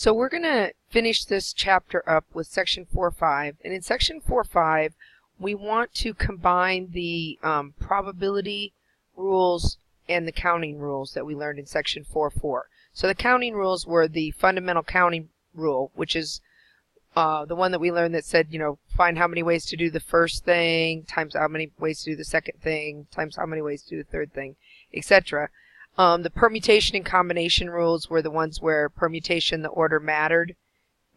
So we're going to finish this chapter up with section 4.5, and in section 4.5 we want to combine the probability rules and the counting rules that we learned in section 4.4. So the counting rules were the fundamental counting rule, which is the one that we learned that said, find how many ways to do the first thing times how many ways to do the second thing times how many ways to do the third thing, etc. The permutation and combination rules were the ones where permutation, the order mattered,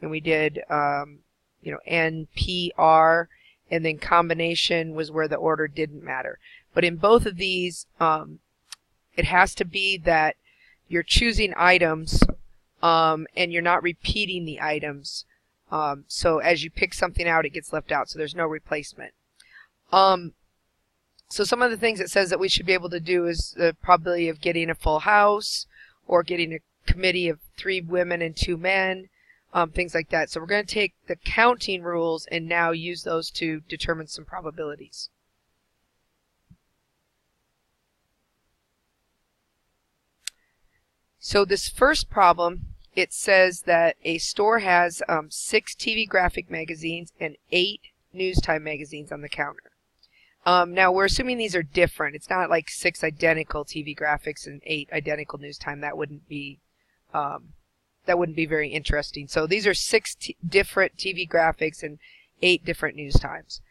and we did, N, P, R, and then combination was where the order didn't matter. But in both of these, it has to be that you're choosing items and you're not repeating the items. So as you pick something out, it gets left out, so there's no replacement. So some of the things it says that we should be able to do is the probability of getting a full house or getting a committee of 3 women and 2 men, things like that. So we're going to take the counting rules and now use those to determine some probabilities. So this first problem, it says that a store has 6 TV graphic magazines and 8 news time magazines on the counter. Now we're assuming these are different. It's not like 6 identical TV graphics and 8 identical news time. That wouldn't be very interesting. So these are 6 different TV graphics and 8 different news times.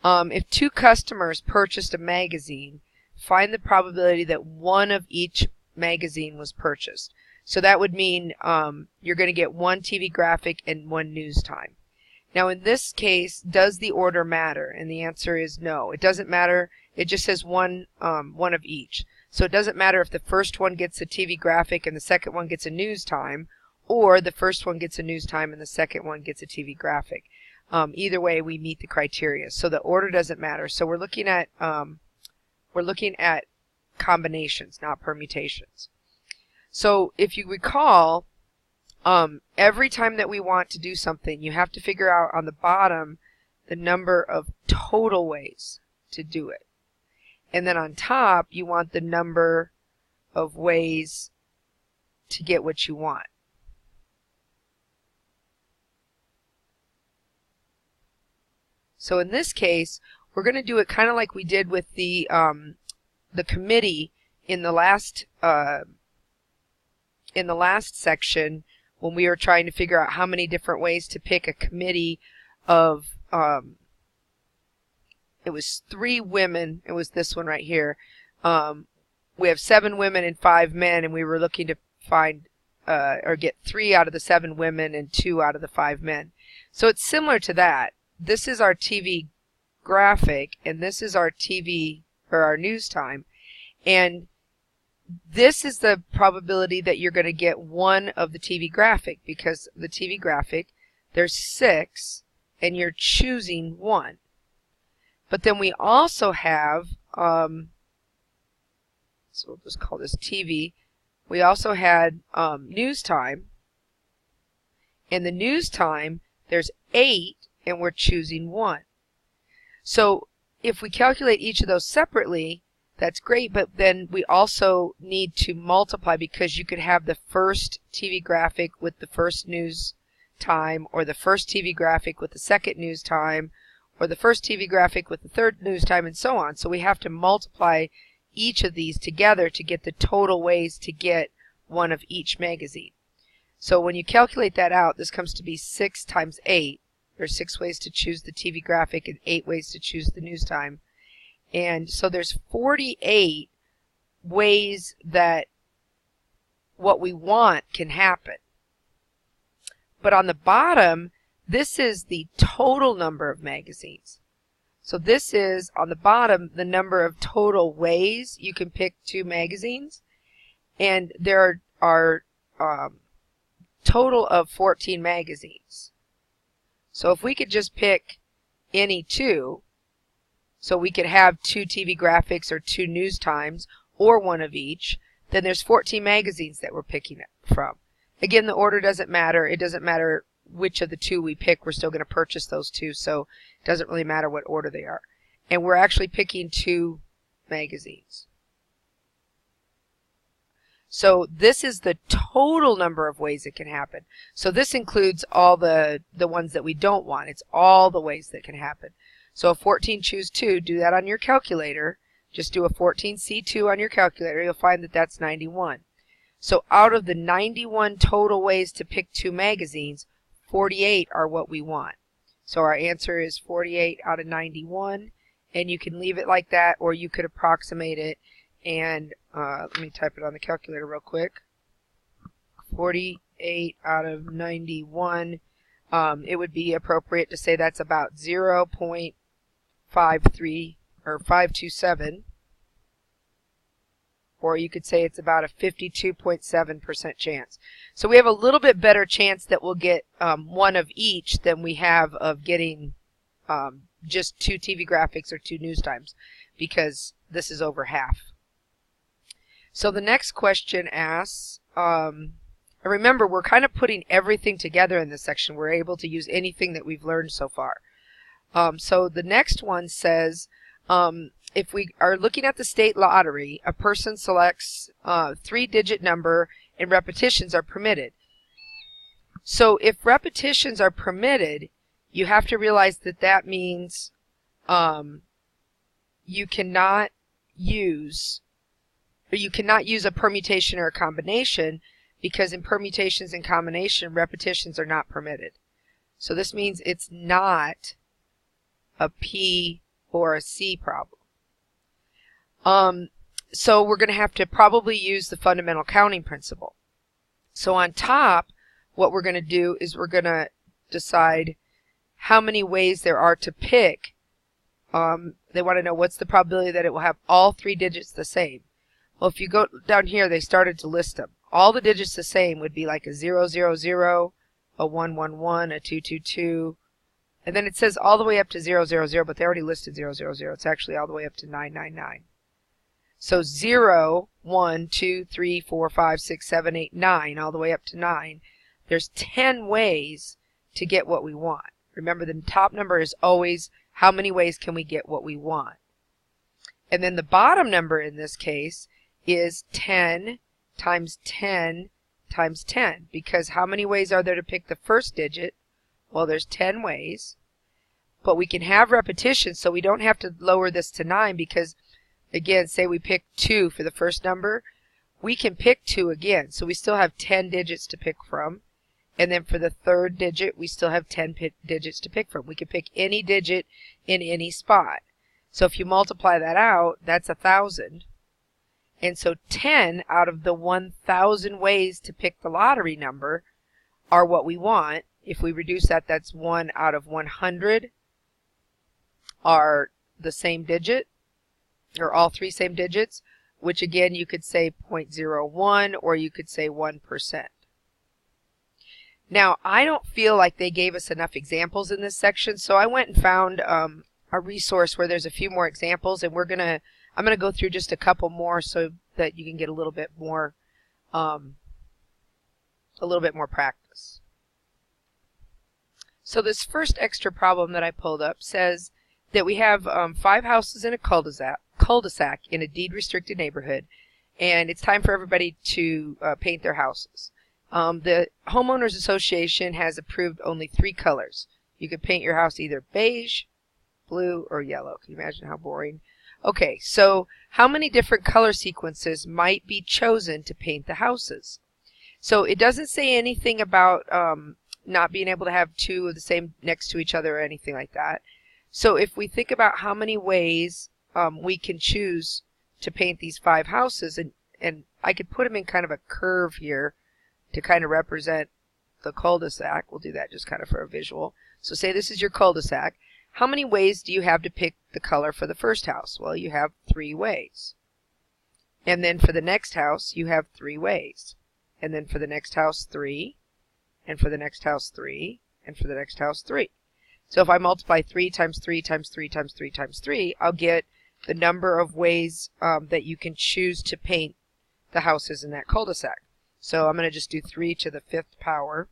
If 2 customers purchased a magazine, find the probability that one of each magazine was purchased. So that would mean you're going to get 1 TV graphic and 1 news time. Now in this case, does the order matter? And the answer is no. It doesn't matter. It just says one of each. So it doesn't matter if the first one gets a TV graphic and the second one gets a news time, or the first one gets a news time and the second one gets a TV graphic. Either way, we meet the criteria. So the order doesn't matter. So we're looking at combinations, not permutations. So if you recall, every time that we want to do something, you have to figure out on the bottom the number of total ways to do it. And then on top, you want the number of ways to get what you want. So in this case, we're going to do it kind of like we did with the committee in the last section, when we were trying to figure out how many different ways to pick a committee of, it was 3 women, it was this one right here. We have 7 women and 5 men, and we were looking to find, or get 3 out of the 7 women and 2 out of the 5 men. So it's similar to that. This is our TV graphic, and this is our TV, or our news time. And this is the probability that you're going to get 1 of the TV graphic, because the TV graphic, there's 6, and you're choosing 1. But then we also have, so we'll just call this TV, we also had news time, and the news time, there's 8, and we're choosing 1. So if we calculate each of those separately, that's great, but then we also need to multiply, because you could have the first TV graphic with the first news time, or the first TV graphic with the second news time, or the first TV graphic with the third news time, and so on. So we have to multiply each of these together to get the total ways to get 1 of each magazine. So when you calculate that out, this comes to be 6 times 8. There's 6 ways to choose the TV graphic and 8 ways to choose the news time. And so there's 48 ways that what we want can happen. But on the bottom, this is the total number of magazines. So this is, on the bottom, the number of total ways you can pick 2 magazines. And there are total of 14 magazines. So if we could just pick any 2, so we could have 2 TV graphics or 2 news times, or 1 of each, then there's 14 magazines that we're picking from. Again, the order doesn't matter. It doesn't matter which of the 2 we pick. We're still going to purchase those 2, so it doesn't really matter what order they are. And we're actually picking 2 magazines. So this is the total number of ways it can happen. So this includes all the ones that we don't want. It's all the ways that can happen. So 14 choose 2, do that on your calculator. Just do a 14C2 on your calculator. You'll find that that's 91. So out of the 91 total ways to pick 2 magazines, 48 are what we want. So our answer is 48 out of 91. And you can leave it like that, or you could approximate it. And let me type it on the calculator real quick. 48 out of 91. It would be appropriate to say that's about 0.53 or 527. Or you could say it's about a 52.7% chance. So we have a little bit better chance that we'll get one of each than we have of getting just 2 TV graphics or 2 news times, because this is over half. So the next question asks, and remember, we're kind of putting everything together in this section. We're able to use anything that we've learned so far. So the next one says, if we are looking at the state lottery, a person selects a 3-digit number and repetitions are permitted. So if repetitions are permitted, you have to realize that that means you cannot use a permutation or a combination, because in permutations and combination, repetitions are not permitted. So this means it's not a P or a C problem. So we're going to have to probably use the fundamental counting principle. So on top, what we're going to do is we're going to decide how many ways there are to pick. They want to know what's the probability that it will have all 3 digits the same. Well, if you go down here, they started to list them. All the digits the same would be like a 000, a 111, a 222, and then it says all the way up to 000, but they already listed 000. It's actually all the way up to 999. So 0, 1, 2, 3, 4, 5, 6, 7, 8, 9, all the way up to 9. There's 10 ways to get what we want. Remember, the top number is always how many ways can we get what we want. And then the bottom number in this case is 10 times 10 times 10, because how many ways are there to pick the first digit? Well, there's 10 ways, but we can have repetitions, so we don't have to lower this to 9, because again, say we pick 2 for the first number, we can pick 2 again, so we still have 10 digits to pick from. And then for the third digit, we still have 10 digits to pick from. We can pick any digit in any spot. So if you multiply that out, that's 1,000. And so 10 out of the 1,000 ways to pick the lottery number are what we want. If we reduce that, that's 1 out of 100 are the same digit, or all 3 same digits, which again you could say 0.01 or you could say 1%. Now, I don't feel like they gave us enough examples in this section, so I went and found a resource where there's a few more examples, and I'm gonna go through just a couple more so that you can get a little bit more practice. So this first extra problem that I pulled up says that we have 5 houses in a cul-de-sac in a deed-restricted neighborhood, and it's time for everybody to paint their houses. The Homeowners Association has approved only 3 colors. You could paint your house either beige, blue, or yellow. Can you imagine how boring? Okay, so how many different color sequences might be chosen to paint the houses? So it doesn't say anything about not being able to have 2 of the same next to each other or anything like that. So if we think about how many ways we can choose to paint these 5 houses, and I could put them in kind of a curve here to kind of represent the cul-de-sac. We'll do that just kind of for a visual. So say this is your cul-de-sac. How many ways do you have to pick the color for the first house? Well, you have 3 ways. And then for the next house, you have 3 ways. And then for the next house, 3. And for the next house, 3. And for the next house, 3. So if I multiply 3 times 3 times 3 times 3 times 3, I'll get the number of ways that you can choose to paint the houses in that cul-de-sac. So I'm going to just do 3 to the 5th power.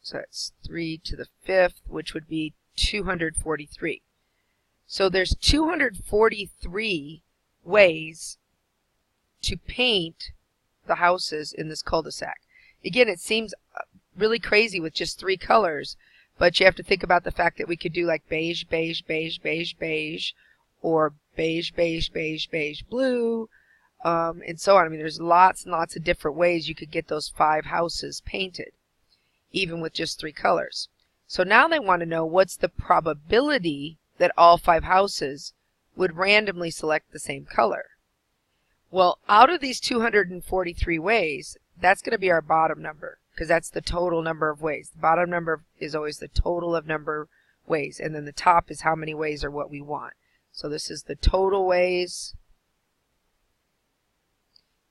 So that's 3 to the 5th, which would be 243. So there's 243 ways to paint the houses in this cul-de-sac. Again, it seems really crazy with just 3 colors, but you have to think about the fact that we could do like beige, beige, beige, beige, beige, or beige, beige, beige, beige, blue, and so on. I mean, there's lots and lots of different ways you could get those 5 houses painted, even with just 3 colors. So now they want to know what's the probability that all 5 houses would randomly select the same color. Well, out of these 243 ways, that's going to be our bottom number, because that's the total number of ways. The bottom number is always the total of number of ways, and then the top is how many ways are what we want. So this is the total ways,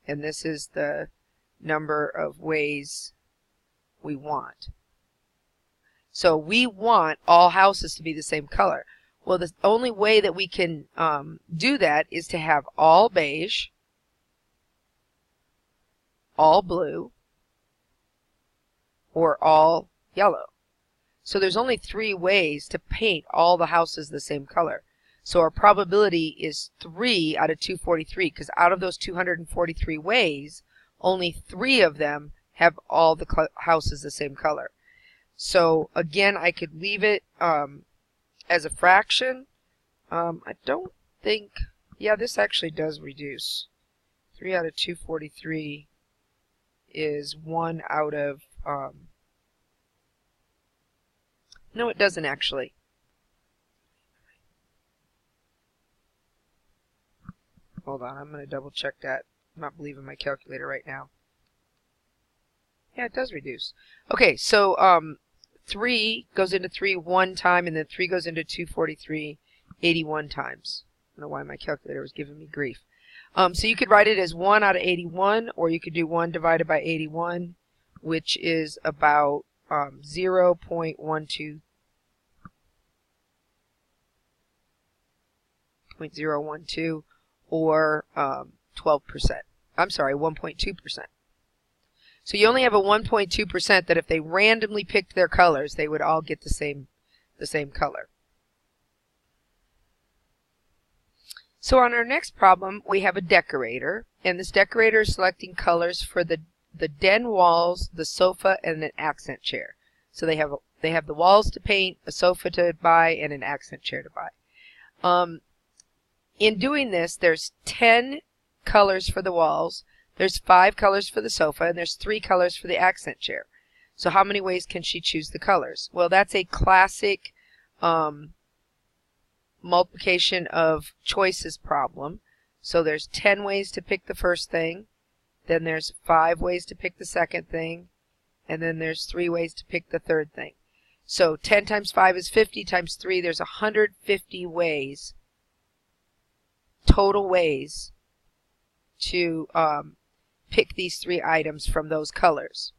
and this is the number of ways we want. So we want all houses to be the same color. Well, the only way that we can do that is to have all beige, all blue, or all yellow. So there's only 3 ways to paint all the houses the same color. So our probability is 3 out of 243, because out of those 243 ways, only 3 of them have all the houses the same color. So again, I could leave it as a fraction. I don't think, yeah, this actually does reduce. 3 out of 243 is 1 out of, no, it doesn't actually. Hold on, I'm going to double check that. I'm not believing my calculator right now. Yeah, it does reduce. Okay, so 3 goes into 3 1 time, and then 3 goes into 243 81 times. I don't know why my calculator was giving me grief. So you could write it as 1 out of 81, or you could do 1 divided by 81, which is about 0.12, or 12%. I'm sorry, 1.2%. So you only have a 1.2% that if they randomly picked their colors, they would all get the same color. So on our next problem, we have a decorator, and this decorator is selecting colors for the den walls, the sofa, and an accent chair. So they have the walls to paint, a sofa to buy, and an accent chair to buy. In doing this, there's 10 colors for the walls, there's 5 colors for the sofa, and there's 3 colors for the accent chair. So how many ways can she choose the colors? Well, that's a classic multiplication of choices problem. So there's 10 ways to pick the first thing, then there's 5 ways to pick the second thing, and then there's 3 ways to pick the third thing. So 10 times 5 is 50, times 3, there's 150 ways, total ways, to pick these 3 items from those colors.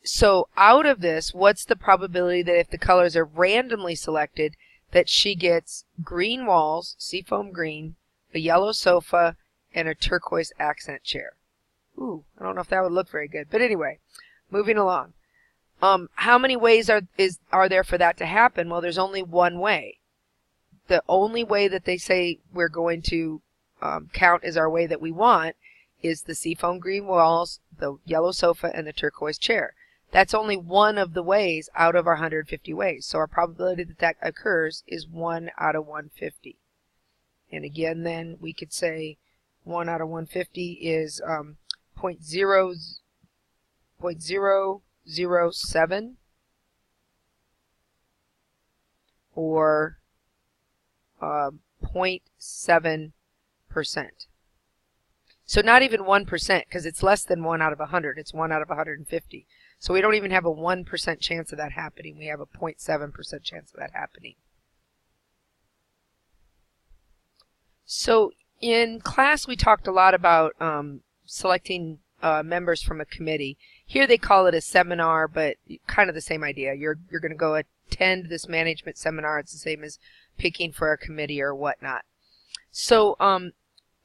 So out of this, what's the probability that if the colors are randomly selected, that she gets green walls, seafoam green, a yellow sofa, and a turquoise accent chair? Ooh, I don't know if that would look very good. But anyway, moving along. How many ways are there for that to happen? Well, there's only one way. The only way that they say we're going to count as our way that we want is the seafoam green walls, the yellow sofa, and the turquoise chair. That's only one of the ways out of our 150 ways. So our probability that that occurs is 1 out of 150. And again, then we could say 1 out of 150 is 0.007, or 0.7%. So not even 1%, because it's less than 1 out of 100. It's 1 out of 150. So we don't even have a 1% chance of that happening. We have a 0.7% chance of that happening. So in class, we talked a lot about selecting members from a committee. Here they call it a seminar, but kind of the same idea. You're going to go attend this management seminar. It's the same as picking for a committee or whatnot. So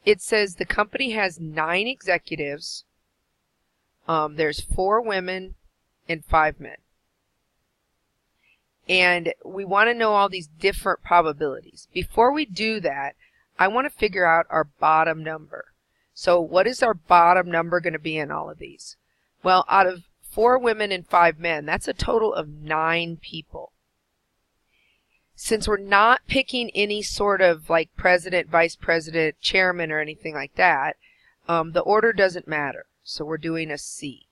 it says the company has 9 executives. There's 4 women and 5 men. And we want to know all these different probabilities. Before we do that, I want to figure out our bottom number. So what is our bottom number going to be in all of these? Well, out of 4 women and 5 men, that's a total of 9 people. Since we're not picking any sort of like president, vice president, chairman, or anything like that, the order doesn't matter. So we're doing a C.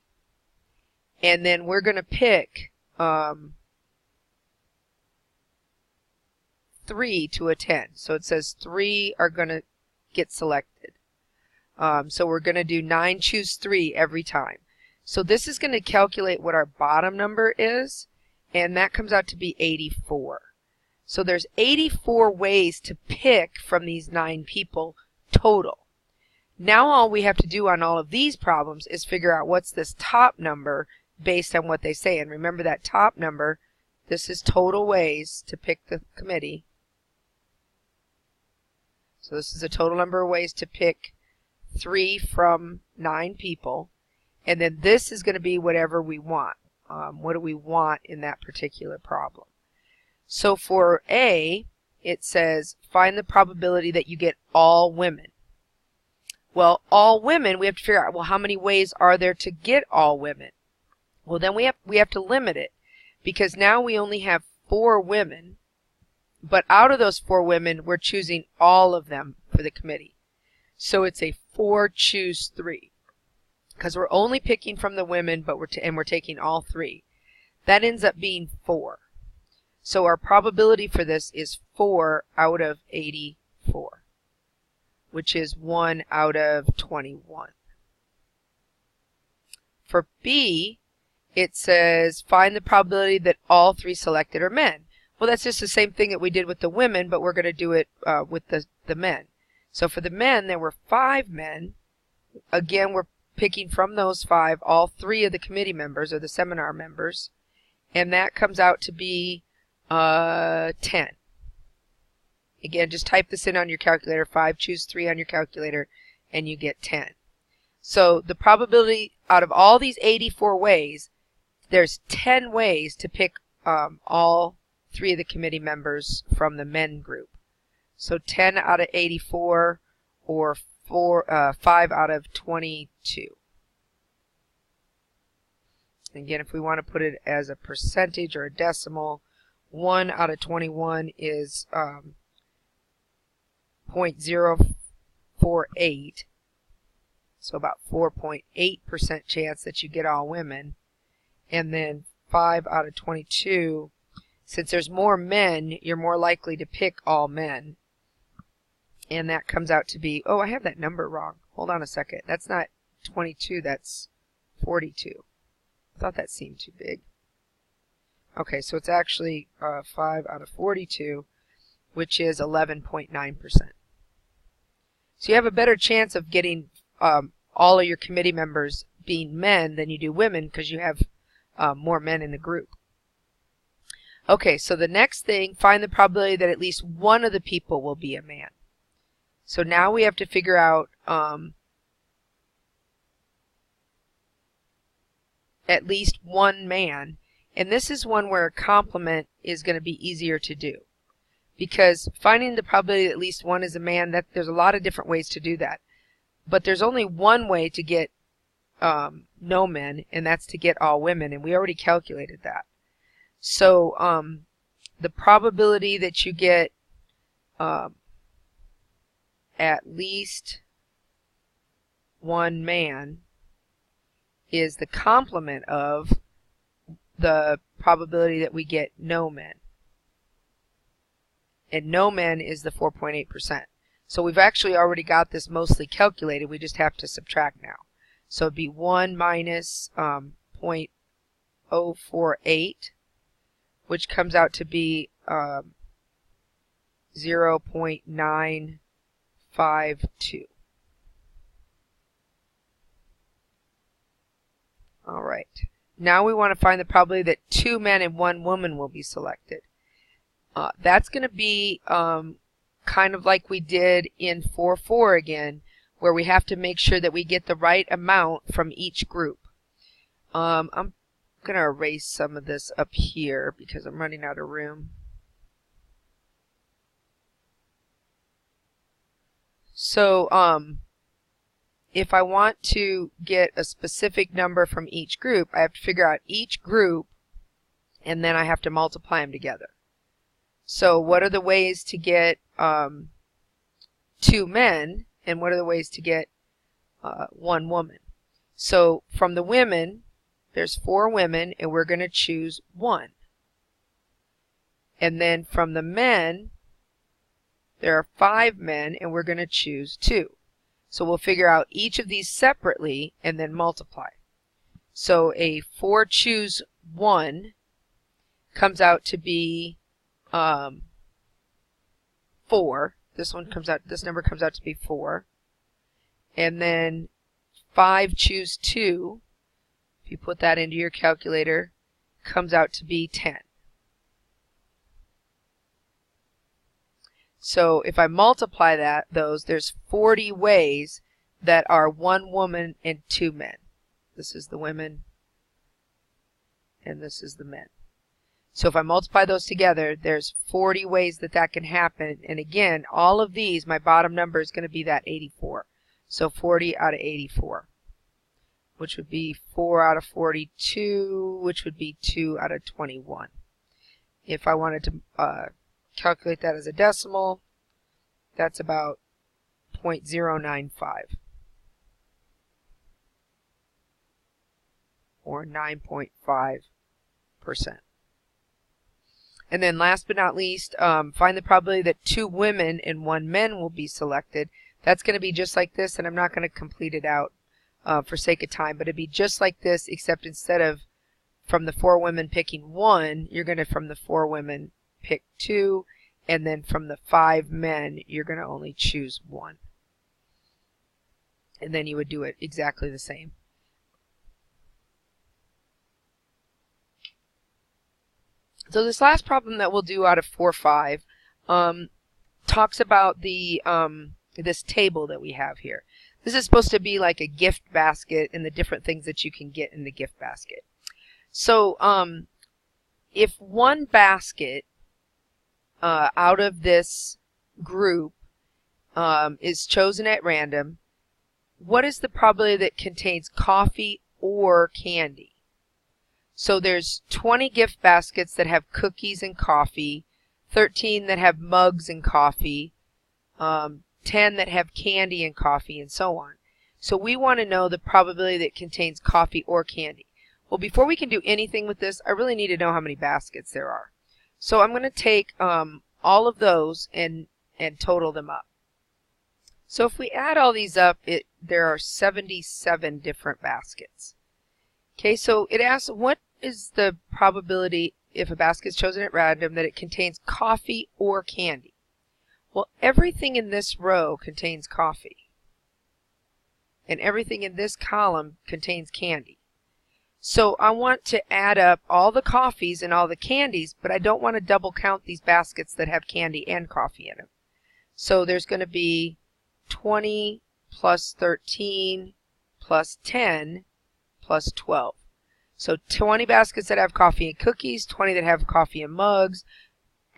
And then we're going to pick 3 to a 10. So it says 3 are going to get selected. So we're going to do 9 choose 3 every time. So this is going to calculate what our bottom number is, and that comes out to be 84. So there's 84 ways to pick from these 9 people total. Now all we have to do on all of these problems is figure out what's this top number based on what they say. And remember that top number, this is total ways to pick the committee. So this is a total number of ways to pick 3 from 9 people. And then this is going to be whatever we want. What do we want in that particular problem? So for A, it says find the probability that you get all women. Well, all women, we have to figure out, well, how many ways are there to get all women? Well, then we have to limit it, because now we only have 4 women, but out of those 4 women, we're choosing all of them for the committee. So it's a 4 choose 3, because we're only picking from the women, but we're taking all 3. That ends up being 4. So our probability for this is 4 out of 84, which is 1 out of 21. For B, it says find the probability that all 3 selected are men. Well, that's just the same thing that we did with the women, but we're going to do it with the men. So for the men, there were 5 men. Again, we're picking from those 5 all 3 of the committee members or the seminar members, and that comes out to be 10. Again, just type this in on your calculator, 5 choose 3 on your calculator, and you get 10. So the probability out of all these 84 ways, there's 10 ways to pick all 3 of the committee members from the men group. So 10 out of 84, or 5 out of 22. Again, if we want to put it as a percentage or a decimal, 1 out of 21 is 0.048. So about 4.8% chance that you get all women. And then 5 out of 22, since there's more men, you're more likely to pick all men. And that comes out to be, oh, I have that number wrong. Hold on a second. That's not 22, that's 42. I thought that seemed too big. Okay, so it's actually 5 out of 42, which is 11.9%. So you have a better chance of getting all of your committee members being men than you do women, because you have more men in the group. Okay, so the next thing, find the probability that at least one of the people will be a man. So now we have to figure out at least one man. And this is one where a complement is going to be easier to do. Because finding the probability that at least one is a man, there's a lot of different ways to do that. But there's only one way to get no men, and that's to get all women. And we already calculated that. So the probability that you get at least one man is the complement of the probability that we get no men. And no men is the 4.8%. So we've actually already got this mostly calculated. We just have to subtract now. So it'd be 1 minus 0.048, which comes out to be 0.952. All right. Now we want to find the probability that 2 men and 1 woman will be selected. That's going to be kind of like we did in 4-4 again, where we have to make sure that we get the right amount from each group. I'm going to erase some of this up here because I'm running out of room. So if I want to get a specific number from each group, I have to figure out each group, and then I have to multiply them together. So what are the ways to get 2 men, and what are the ways to get 1 woman? So from the women, there's 4 women, and we're going to choose 1. And then from the men, there are 5 men, and we're going to choose 2. So we'll figure out each of these separately and then multiply. So a 4 choose 1 comes out to be 4. This number comes out to be 4. And then 5 choose 2, if you put that into your calculator, comes out to be 10. So if I multiply there's 40 ways that are 1 woman and 2 men. This is the women, and this is the men. So if I multiply those together, there's 40 ways that can happen. And again, all of these, my bottom number is going to be that 84. So 40 out of 84, which would be 4 out of 42, which would be 2 out of 21. If I wanted to calculate that as a decimal, that's about 0.095 or 9.5%. And then last but not least, find the probability that 2 women and 1 man will be selected. That's going to be just like this, and I'm not going to complete it out for sake of time, but it'd be just like this, except instead of from the 4 women picking 1, you're going to from the 4 women pick 2, and then from the 5 men, you're going to only choose 1. And then you would do it exactly the same. So this last problem that we'll do out of 4-5 talks about the this table that we have here. This is supposed to be like a gift basket and the different things that you can get in the gift basket. So if one basket out of this group is chosen at random, what is the probability that contains coffee or candy? So there's 20 gift baskets that have cookies and coffee, 13 that have mugs and coffee, 10 that have candy and coffee, and so on. So we want to know the probability that contains coffee or candy. Well, before we can do anything with this, I really need to know how many baskets there are. So I'm going to take all of those and total them up. So if we add all these up, there are 77 different baskets. Okay, so it asks what is the probability if a basket is chosen at random that it contains coffee or candy. Well, everything in this row contains coffee, and everything in this column contains candy. So I want to add up all the coffees and all the candies, but I don't want to double count these baskets that have candy and coffee in them. So there's going to be 20 plus 13 plus 10 plus 12. So 20 baskets that have coffee and cookies, 20 that have coffee and mugs,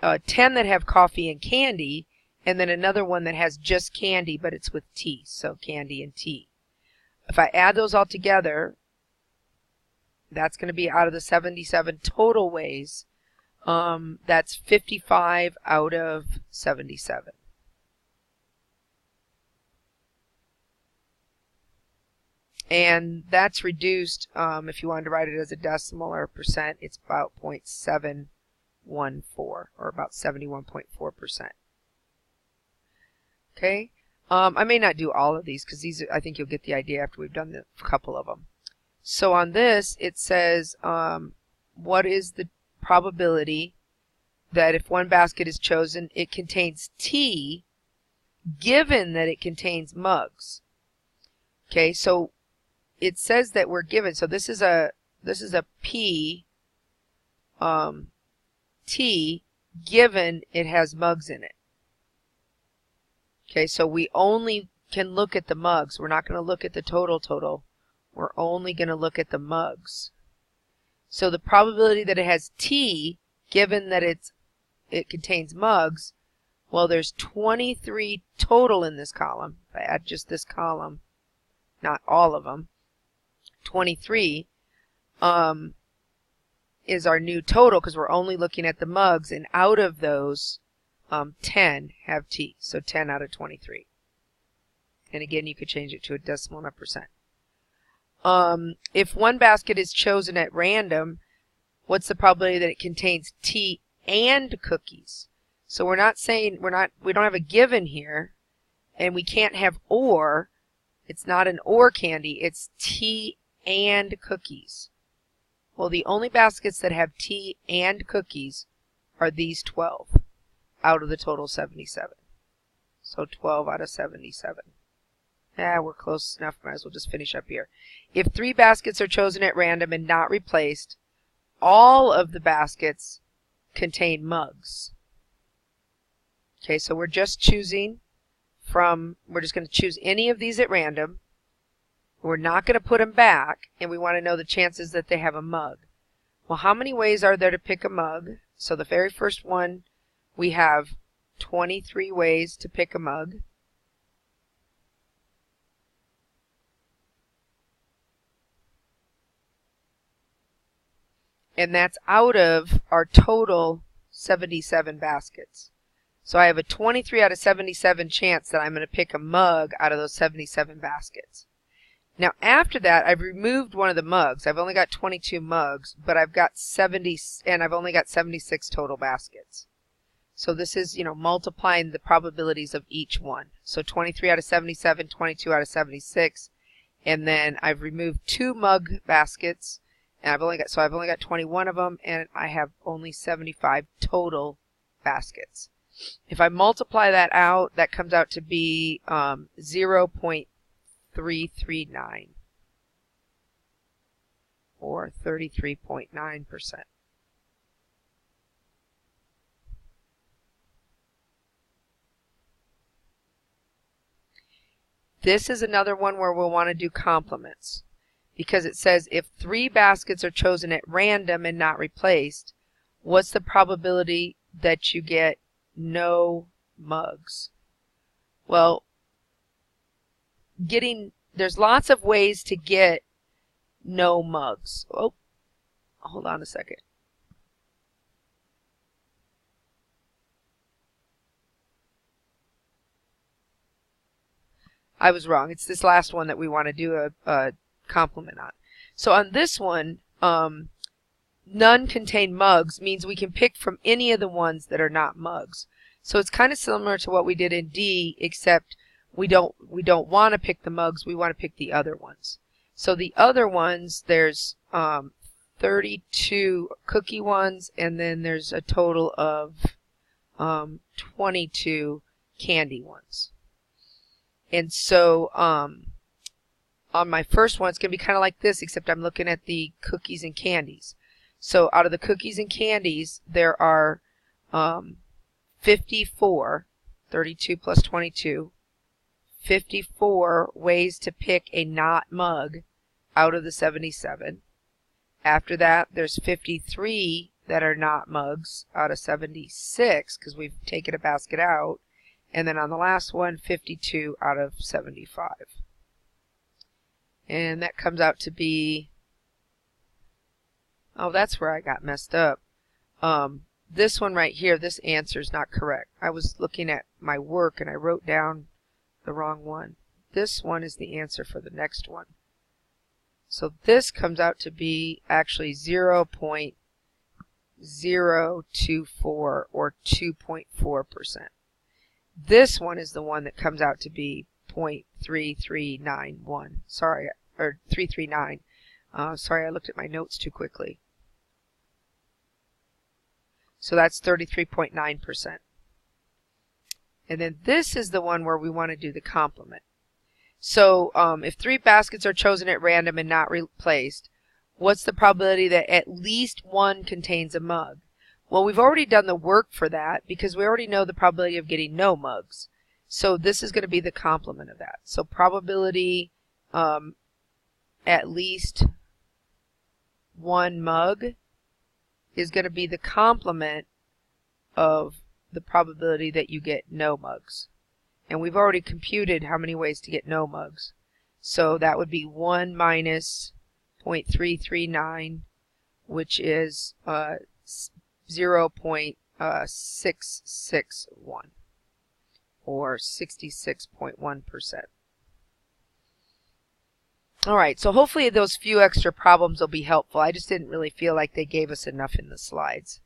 10 that have coffee and candy, and then another one that has just candy, but it's with tea, so candy and tea. If I add those all together, that's going to be out of the 77 total ways. That's 55 out of 77. And that's reduced, if you wanted to write it as a decimal or a percent, it's about 0.714, or about 71.4%. Okay? I may not do all of these, because these, I think you'll get the idea after we've done a couple of them. So on this, it says, what is the probability that if one basket is chosen, it contains tea, given that it contains mugs? Okay, so it says that we're given. So this is a P, T, given it has mugs in it. Okay, so we only can look at the mugs. We're not going to look at the total. We're only going to look at the mugs. So the probability that it has tea, given that it contains mugs, Well, there's 23 total in this column. If I add just this column, not all of them, 23 is our new total because we're only looking at the mugs, and out of those, 10 have T, so 10 out of 23. And again, you could change it to a decimal, not percent. If one basket is chosen at random, what's the probability that it contains tea and cookies? So we're not saying we don't have a given here, and we can't have or. It's not an or candy, it's tea and cookies. Well, the only baskets that have tea and cookies are these 12 out of the total 77. So 12 out of 77. We're close enough. Might as well just finish up here. If 3 baskets are chosen at random and not replaced, all of the baskets contain mugs. Okay, so we're just choosing we're just going to choose any of these at random. We're not going to put them back, and we want to know the chances that they have a mug. Well, how many ways are there to pick a mug? So the very first one, we have 23 ways to pick a mug. And that's out of our total 77 baskets. So I have a 23 out of 77 chance that I'm going to pick a mug out of those 77 baskets. Now after that, I've removed one of the mugs. I've only got 22 mugs, but I've got 70, and I've only got 76 total baskets. So this is, multiplying the probabilities of each one. So 23 out of 77, 22 out of 76, and then I've removed 2 mug baskets, and I've only got 21 of them, and I have only 75 total baskets. If I multiply that out, that comes out to be 0.339 or 33.9%. This is another one where we'll want to do complements, because it says if 3 baskets are chosen at random and not replaced, what's the probability that you get no mugs? Well, there's lots of ways to get no mugs. Oh, hold on a second. I was wrong. It's this last one that we want to do a complement on. So on this one, none contain mugs means we can pick from any of the ones that are not mugs. So it's kind of similar to what we did in D, except we don't want to pick the mugs, we want to pick the other ones. So the other ones, there's 32 cookie ones, and then there's a total of 22 candy ones. And so on my first one, it's going to be kind of like this, except I'm looking at the cookies and candies. So out of the cookies and candies, there are 54, 32 plus 22, 54 ways to pick a not mug out of the 77. After that, there's 53 that are not mugs out of 76 because we've taken a basket out. And then on the last one, 52 out of 75. And that comes out to be, oh, that's where I got messed up. This one right here, this answer is not correct. I was looking at my work and I wrote down the wrong one. This one is the answer for the next one. So this comes out to be actually 0.024 or 2.4%. This one is the one that comes out to be 0.3391. Sorry, or 339. Sorry, I looked at my notes too quickly. So that's 33.9%. And then this is the one where we want to do the complement. So if 3 baskets are chosen at random and not replaced, what's the probability that at least one contains a mug? Well, we've already done the work for that because we already know the probability of getting no mugs. So this is going to be the complement of that. So probability at least one mug is going to be the complement of the probability that you get no mugs. And we've already computed how many ways to get no mugs. So that would be 1 minus 0.339, which is 0.661, or 66.1%. Alright, so hopefully those few extra problems will be helpful. I just didn't really feel like they gave us enough in the slides.